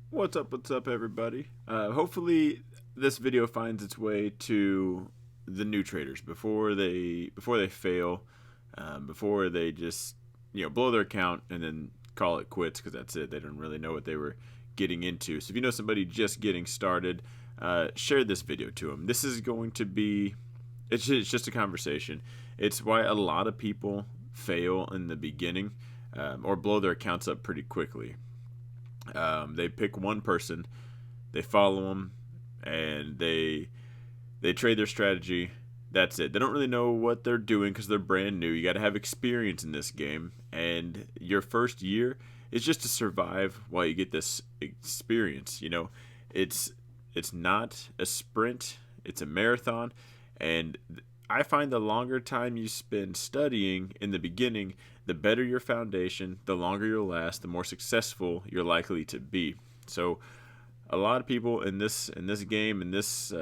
What's up, everybody? Hopefully, this video finds its way to the new traders before they fail, before they just blow their account and then call it quits because that's it. They don't really know what they were getting into. So if you know somebody just getting started, share this video to them. This is going to be it's just a conversation. It's why a lot of people fail in the beginning or blow their accounts up pretty quickly. They pick one person, they follow them, and they trade their strategy. That's it. They don't really know what they're doing because they're brand new. You got to have experience in this game, and your first year is just to survive while you get this experience. It's it's not a sprint; it's a marathon, and I find the longer time you spend studying in the beginning, the better your foundation, the longer you'll last, the more successful you're likely to be. So, a lot of people in this game, in this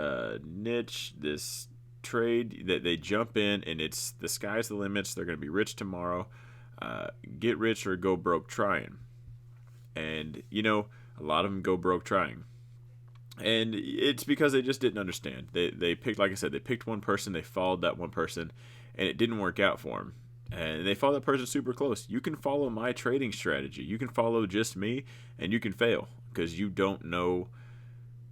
niche, this trade, that they jump in and it's the sky's the limits. They're going to be rich tomorrow. Get rich or go broke trying. And a lot of them go broke trying. And it's because they just didn't understand. They picked, like I said, they picked one person, they followed that one person, and it didn't work out for them. And they followed that person super close. You can follow my trading strategy. You can follow just me, and you can fail because you don't know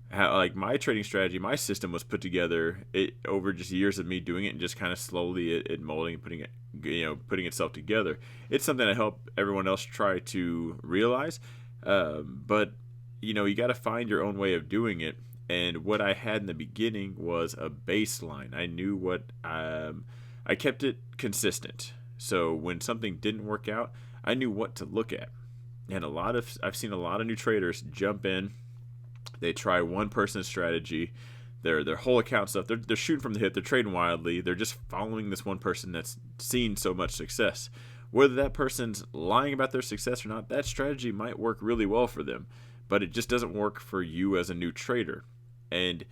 how. Like my trading strategy, my system was put together over just years of me doing it and just kind of slowly it molding and putting itself together. It's something I help everyone else try to realize, but you got to find your own way of doing it. And what I had in the beginning was a baseline. I knew I kept it consistent. So when something didn't work out, I knew what to look at. And I've seen a lot of new traders jump in. They try one person's strategy, their whole account stuff. They're shooting from the hip. They're trading wildly. They're just following this one person that's seen so much success. Whether that person's lying about their success or not, that strategy might work really well for them, but it just doesn't work for you as a new trader. And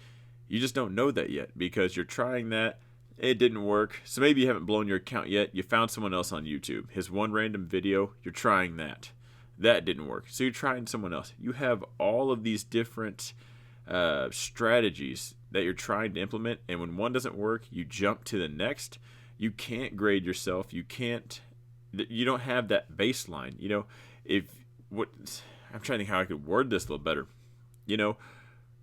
you just don't know that yet because you're trying that. It didn't work. So maybe you haven't blown your account yet. You found someone else on YouTube. His one random video, you're trying that. That didn't work. So you're trying someone else. You have all of these different strategies that you're trying to implement. And when one doesn't work, you jump to the next. You can't grade yourself. You don't have that baseline. If what I'm trying to think how I could word this a little better.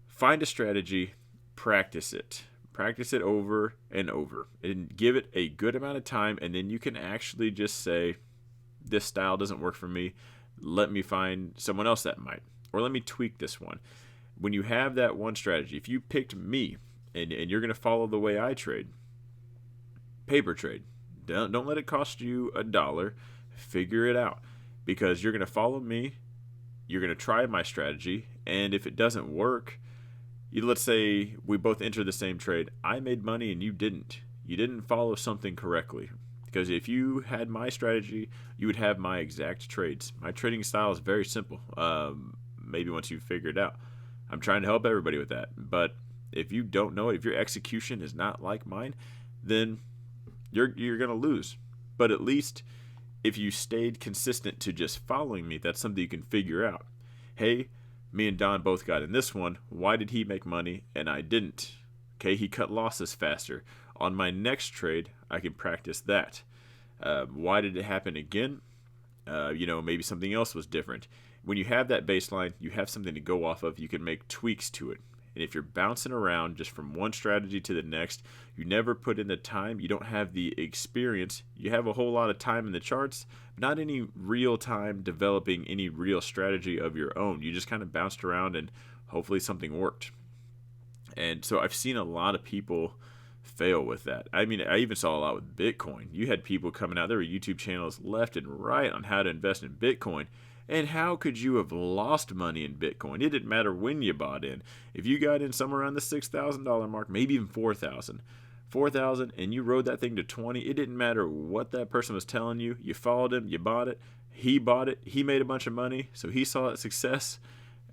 Find a strategy, practice it. Practice it over and over and give it a good amount of time, and then you can actually just say, this style doesn't work for me. Let me find someone else that might. Or let me tweak this one. When you have that one strategy, if you picked me and you're going to follow the way I trade, paper trade, don't let it cost you $1. Figure it out because you're going to follow me. You're going to try my strategy, and if it doesn't work, let's say we both enter the same trade. I made money and you didn't. You didn't follow something correctly. Because if you had my strategy, you would have my exact trades. My trading style is very simple. Maybe once you figure it out. I'm trying to help everybody with that. But if you don't know it, if your execution is not like mine, then you're going to lose. But at least if you stayed consistent to just following me, that's something you can figure out. Hey, me and Don both got in this one. Why did he make money and I didn't? Okay, he cut losses faster. On my next trade, I can practice that. Why did it happen again? Maybe something else was different. When you have that baseline, you have something to go off of. You can make tweaks to it. And if you're bouncing around just from one strategy to the next, you never put in the time, you don't have the experience. You have a whole lot of time in the charts, but not any real time developing any real strategy of your own. You just kind of bounced around and hopefully something worked. And so I've seen a lot of people fail with that. I mean, I even saw a lot with Bitcoin. You had people coming out, there were YouTube channels left and right on how to invest in Bitcoin. And how could you have lost money in Bitcoin? It didn't matter when you bought in. If you got in somewhere around the $6,000 mark, maybe even 4,000, and you rode that thing to 20, it didn't matter what that person was telling you. You followed him, you bought it, he bought it, he made a bunch of money, so he saw that success,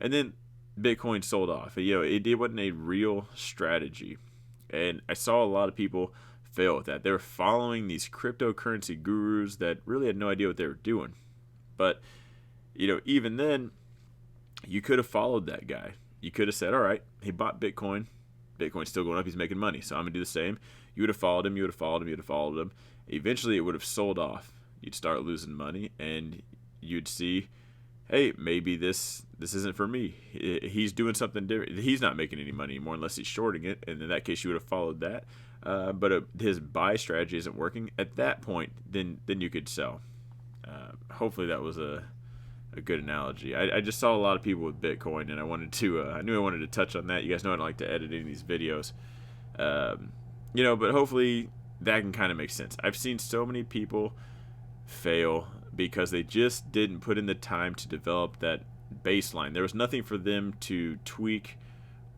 and then Bitcoin sold off. It wasn't a real strategy. And I saw a lot of people fail with that. They were following these cryptocurrency gurus that really had no idea what they were doing. But even then, You could have followed that guy. You could have said, all right, he bought Bitcoin. Bitcoin's still going up. He's making money. So I'm going to do the same. You would have followed him. You would have followed him. You would have followed him. Eventually, it would have sold off. You'd start losing money, and you'd see, hey, maybe this isn't for me. He's doing something different. He's not making any money anymore unless he's shorting it. And in that case, you would have followed that. But his buy strategy isn't working. At that point, then you could sell. Hopefully, that was a good analogy. I just saw a lot of people with Bitcoin, and I knew I wanted to touch on that. You guys know I don't like to edit any of these videos, but hopefully that can kind of make sense. I've seen so many people fail because they just didn't put in the time to develop that baseline. There was nothing for them to tweak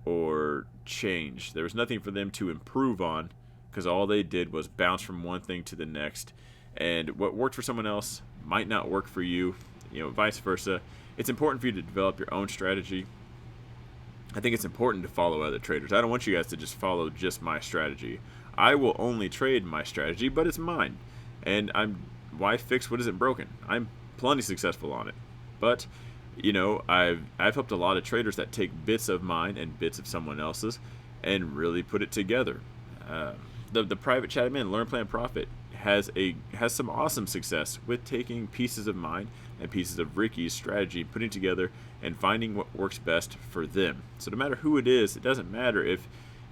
or change. There was nothing for them to improve on, because all they did was bounce from one thing to the next, and what worked for someone else might not work for you. Vice versa. It's important for you to develop your own strategy. I think it's important to follow other traders. I don't want you guys to just follow just my strategy. I will only trade my strategy, but it's mine. And why fix what isn't broken? I'm plenty successful on it. But, I've helped a lot of traders that take bits of mine and bits of someone else's and really put it together. The private chat admin, Learn, Plan, Profit, has some awesome success with taking pieces of mine and pieces of Ricky's strategy, putting together and finding what works best for them. So no matter who it is, it doesn't matter if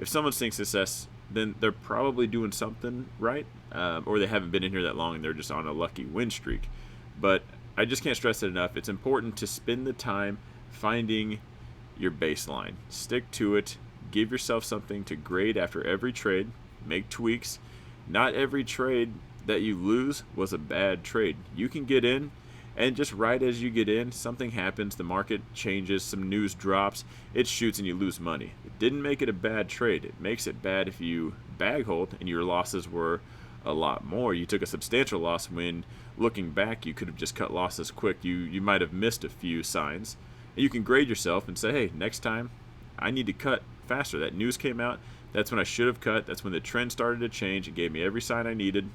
someone's seeing success, then they're probably doing something right, or they haven't been in here that long and they're just on a lucky win streak. But I just can't stress it enough. It's important to spend the time finding your baseline. Stick to it. Give yourself something to grade after every trade. Make tweaks. Not every trade that you lose was a bad trade. You can get in, and just right as you get in, something happens, the market changes, some news drops, it shoots and you lose money. It didn't make it a bad trade. It makes it bad if you bag hold and your losses were a lot more. You took a substantial loss when, looking back, you could have just cut losses quick. You might have missed a few signs. And you can grade yourself and say, hey, next time I need to cut faster. That news came out. That's when I should have cut. That's when the trend started to change. It gave me every sign I needed.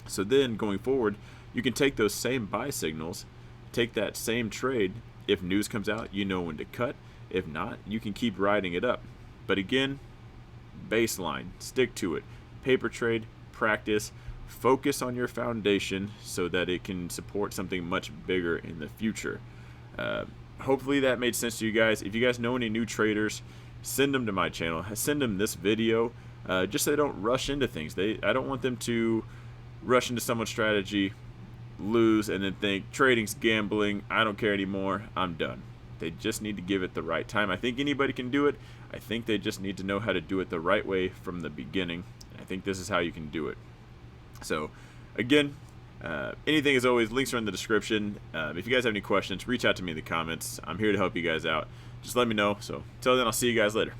So then, going forward, you can take those same buy signals, take that same trade. If news comes out, you know when to cut. If not, you can keep riding it up. But again, baseline, stick to it. Paper trade, practice, focus on your foundation so that it can support something much bigger in the future. Hopefully that made sense to you guys. If you guys know any new traders, send them to my channel. Send them this video, just so they don't rush into things. I don't want them to rush into someone's strategy, lose, and then think trading's gambling. I don't care anymore. I'm done. They just need to give it the right time. I think anybody can do it. I think they just need to know how to do it the right way from the beginning. I think this is how you can do it. So, again, anything as always, links are in the description. If you guys have any questions, reach out to me in the comments. I'm here to help you guys out. Just let me know. So, until then, I'll see you guys later.